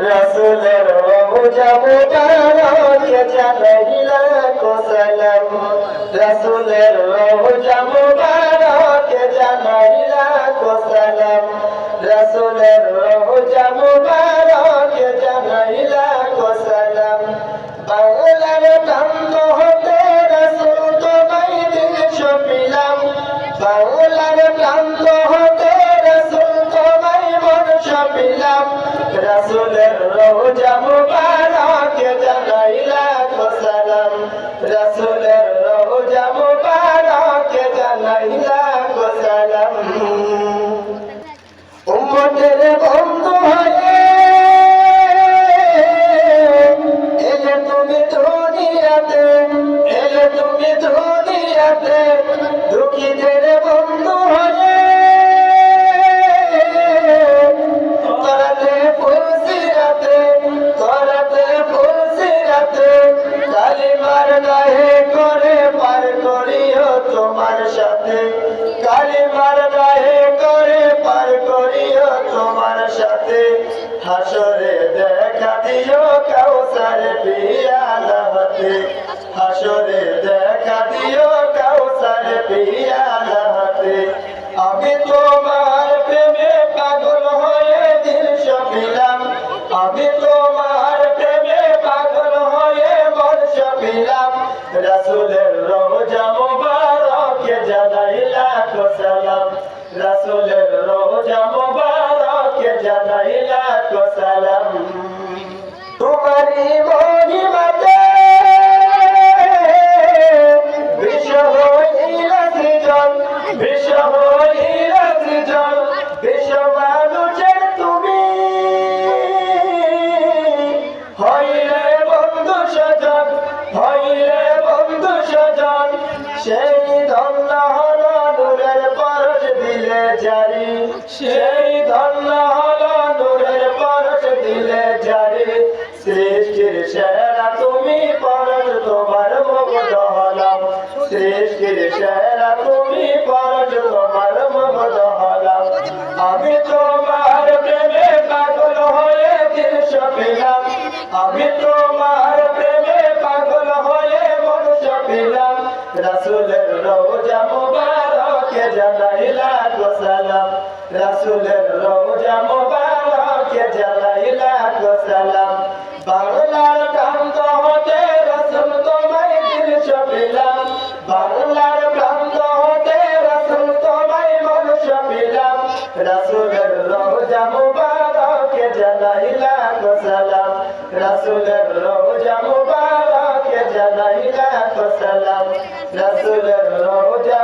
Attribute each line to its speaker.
Speaker 1: রাসূলের রওজা মুবারকে জানাই লাখো সালাম, রাসূলের রওজা মুবারকে জানাই লাখো সালাম, রাসূলের রওজা মুবারকে জানাই লাখো সালাম। বাংলার প্রান্ত হতে রাসূল তোমায় দৃশ্য পেলাম, বাংলার প্রান্ত হতে রাসূল তোমায় বর্ষ পেলাম, রাসূলের রওজা মুবারকে জানাই লাখো সালাম, রাসূলের রওজা মুবারকে জানাই লাখো সালাম। উম্মতের বন্ধু হয়ে এলে তুমি দুনিয়াতে, এলে তুমি দুনিয়াতে, দুঃখীদের বন্ধু হয়ে করাতে ফুলসিরাতে, করাতে ফুলসিরাতে, কালিমার গায়ে করে পার করিও তোমার সাথে, কালিমার গায়ে করে পার করিও তোমার সাথে। হাসরে দেখা দিও কাউসার পিয়ালা হাতে, হাসরে দেখা দিও কাউসার পিয়ালা হাতে। আমি তোমার প্রেমে পাগল হয়ে দৃশ্য পেলাম, আমি তোমার প্রেমে পাগল হয়ে বর্ষ পেলাম, রাসূলের রওজা মুবারকে জানাই লাখো সালাম, রাসূলের রওজা মুবারকে জানাই লাখো সালাম। তোমারি মহিমাতে বিশ্ব হইলা সৃজন, বিশ্ব হইলা সৃজন, বিশ্ব মানুষের তুমি হইলে বন্ধু স্বজন, হইলে বন্ধু স্বজন। সেই ধন্য হলো নূরের পরশ দিলে জারি, সেই ধন্য হলো নূরের পরশ দিলে জারি। সৃষ্টির সেরা তুমি পরশ তোমার মুগ্ধ হলাম, সৃষ্টির সেরা তুমি পরশ তোমার মুগ্ধ হলাম। আমি তোমার প্রেমে পাগল হয়ে দৃশ্য পেলাম, আমি তোমার প্রেমে পাগল হয়ে বর্ষ পেলাম, রাসূলের রওজা মুবারকে জানাই লাখো সালাম, রাসূলের রওজা মুবারকে জানাই লাখো সালাম। বাংলার প্রান্ত হতে রাসূল তোমায় দৃশ্য পেলাম, বাংলার প্রান্ত হতে রাসূল তোমায় বর্ষ পেলাম, রাসূলের রওজা মুবারকে জানাই লাখো সালাম, রাসূলের রওজা মুবারকে জানাই লাখো সালাম, রাসূলের রওজা